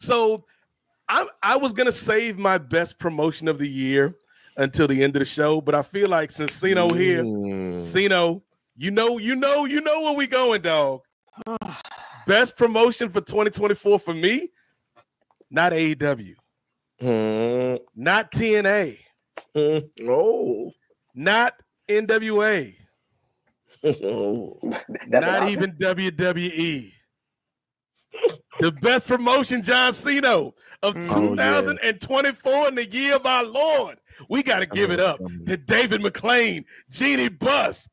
So I was gonna save my best promotion of the year until the end of the show, but I feel like since Cino here, Cino, you know where we going, dog. Best promotion for 2024 for me, not AEW, not TNA, not NWA, not even WWE. The best promotion, John Cena, of 2024 in the year of our Lord. We got to give it up to David McLane, Jeannie Buss,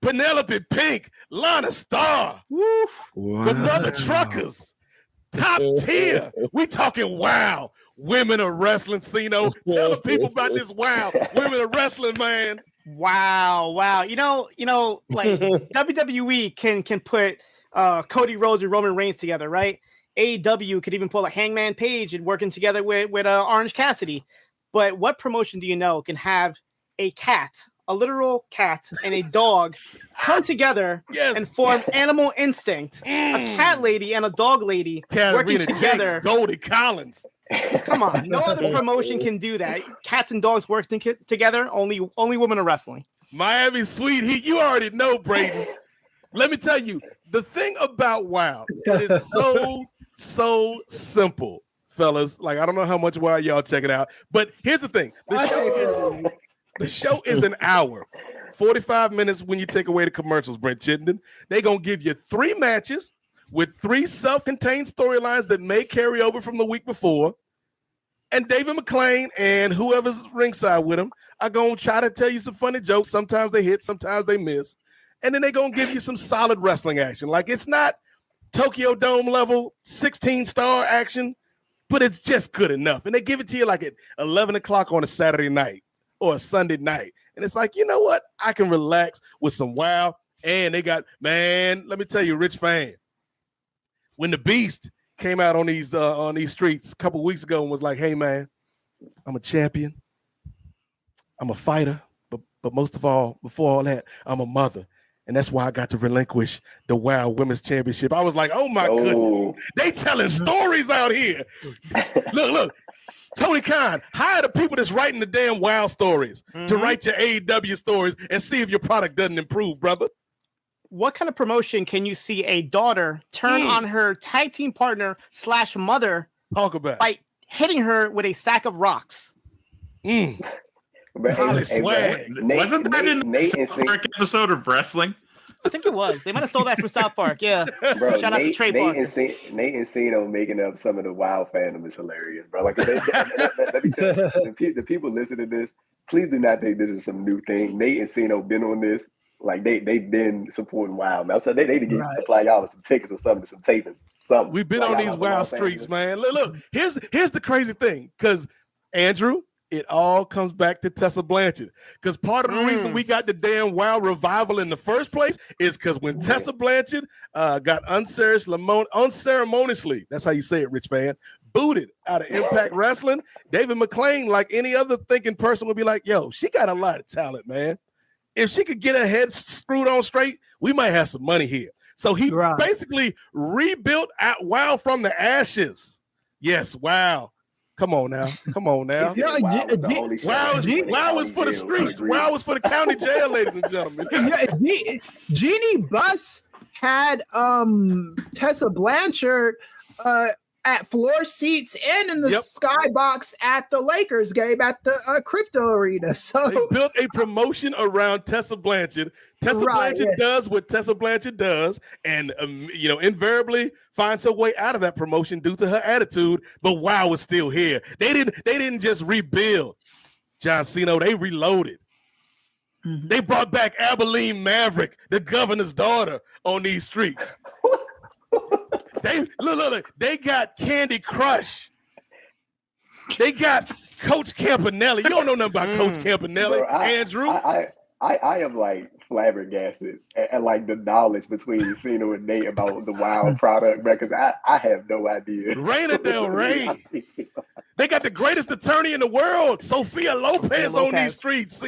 Penelope Pink, Lana Starr, the Mother Truckers, top tier. We talking wow. Women are wrestling, Cena. Tell the people about this wow. Women are wrestling, man. Wow. You know, like WWE can put Cody Rhodes and Roman Reigns together, right? AEW could even pull a Hangman Page and working together with Orange Cassidy. But what promotion do you know can have a cat, a literal cat, and a dog come together and form Animal Instinct? A cat lady and a dog lady working together. Jakes, Goldie Collins. Come on, no other promotion can do that. Cats and dogs working together. Only women are wrestling. Miami Sweet Heat. You already know, Brady. Let me tell you, the thing about WoW, it is so simple, fellas. Like, I don't know how much WoW y'all check it out, but here's the thing: the show is an hour, 45 minutes when you take away the commercials. Brent Chittenden, they gonna give you 3 matches with 3 self-contained storylines that may carry over from the week before, and David McLane and whoever's ringside with him are gonna try to tell you some funny jokes. Sometimes they hit, sometimes they miss. And then they're going to give you some solid wrestling action. Like, it's not Tokyo Dome level 16-star action, but it's just good enough. And they give it to you like at 11 o'clock on a Saturday night or a Sunday night. And it's like, you know what? I can relax with some WoW. And they got, man, let me tell you, Rich Fan, when the Beast came out on these streets a couple weeks ago and was like, hey, man, I'm a champion. I'm a fighter. But most of all, before all that, I'm a mother. And that's why I got to relinquish the WoW Women's Championship. I was like, oh, my goodness. They telling stories out here. Look. Tony Khan, hire the people that's writing the damn WoW stories to write your AEW stories and see if your product doesn't improve, brother. What kind of promotion can you see a daughter turn on her tag team partner / mother by hitting her with a sack of rocks? Wasn't that in the South Park episode of wrestling? I think it was. They might have stole that from South Park. Yeah. Bro, shout out to Trey Parker. Nate and Cino making up some of the WoW fandom is hilarious, bro. Like, let me tell you, the people listening to this, please do not think this is some new thing. Nate and Cino been on this. Like, they've been supporting WoW. Man, so they need to supply y'all with some tickets or something, some tapings. Something. We've been on these WoW streets, man. Look, here's the crazy thing, because Andrew, it all comes back to Tessa Blanchard. Because part of the reason we got the damn WoW revival in the first place is because when Tessa Blanchard got unceremoniously, that's how you say it, Rich Fan, booted out of Impact Wrestling, David McLane, like any other thinking person, would be like, yo, she got a lot of talent, man. If she could get her head screwed on straight, we might have some money here. So he basically rebuilt WoW from the ashes. Yes, WoW. Come on now. WoW is for the streets. WoW is for the county jail, ladies and gentlemen. Jeannie Buss had Tessa Blanchard at floor seats and in the skybox at the Lakers game at the crypto arena. So they built a promotion around Tessa Blanchard. Blanchard does what Tessa Blanchard does, and invariably finds her way out of that promotion due to her attitude. But WoW is still here. They didn't just rebuild, John Cena. They reloaded. They brought back Abilene Maverick, the governor's daughter, on these streets. They got Candy Crush. They got Coach Campanelli. You don't know nothing about Coach Campanelli, bro, Andrew. I am like flabbergasted at like the knowledge between Cena and Nate about the WoW product, because I have no idea. Reina Del Rey. They got the greatest attorney in the world, Sophia Lopez, on these streets,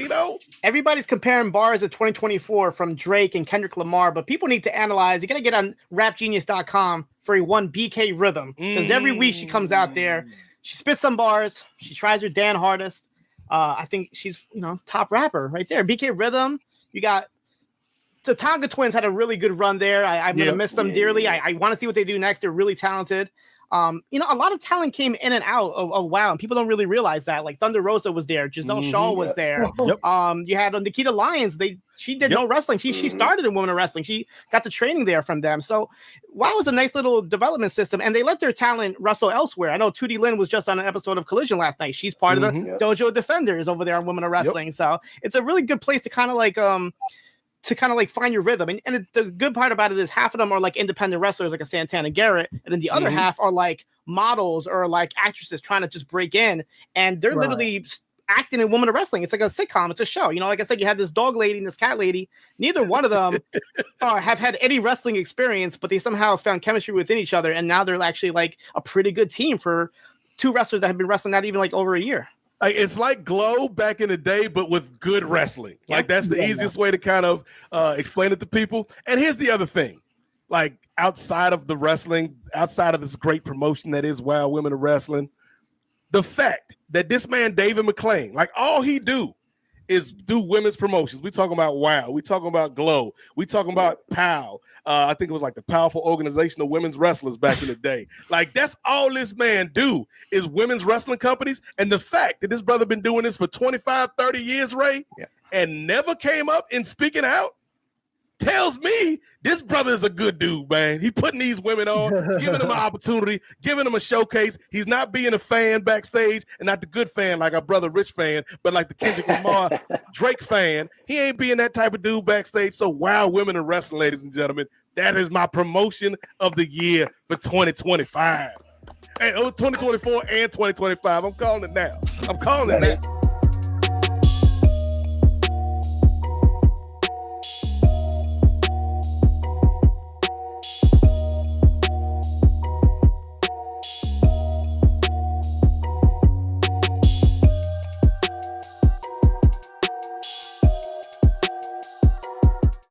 Everybody's comparing bars of 2024 from Drake and Kendrick Lamar, but people need to analyze. You got to get on rapgenius.com for a one BK Rhythm, because every week she comes out there, she spits some bars, she tries her damn hardest. I think she's top rapper right there. BK Rhythm. You got the Tonga Twins had a really good run there. I'm gonna miss them dearly. I want to see what they do next. They're really talented. A lot of talent came in and out of WoW, and people don't really realize that. Like Thunder Rosa was there, Giselle Shaw was there. You had Nikita Lyons. She did no wrestling. She started in women wrestling. She got the training there from them. So WoW was a nice little development system, and they let their talent wrestle elsewhere. I know Tootie Lynn was just on an episode of Collision last night. She's part of the Dojo Defenders over there on women wrestling. So it's a really good place to kind of like find your rhythm. And the good part about it is half of them are like independent wrestlers, like a Santana Garrett, and then the other half are like models or like actresses trying to just break in, and they're literally acting in women of wrestling. It's like a sitcom. It's a show. Like I said, you had this dog lady and this cat lady. Neither one of them have had any wrestling experience, but they somehow found chemistry within each other, and now they're actually like a pretty good team for two wrestlers that have been wrestling not even like over a year. It's like Glow back in the day, but with good wrestling. Like that's the easiest way to kind of explain it to people. And here's the other thing. Like outside of the wrestling, outside of this great promotion that is WoW Women of Wrestling, the fact that this man, David McLane, like all he do is do women's promotions. We talking about WoW. We talking about Glow. We talking about POW. I think it was like the Powerful Organization of Women's Wrestlers back in the day. Like that's all this man do is women's wrestling companies. And the fact that this brother been doing this for 25, 30 years, Ray, and never came up in speaking out tells me this brother is a good dude, man. He putting these women on, giving them an opportunity, giving them a showcase. He's not being a fan backstage, and not the good fan like our brother Rich fan, but like the Kendrick Lamar Drake fan. He ain't being that type of dude backstage. So WoW Women of Wrestling, ladies and gentlemen, that is my promotion of the year for 2025. And 2024 and 2025. I'm calling it now. I'm calling it now.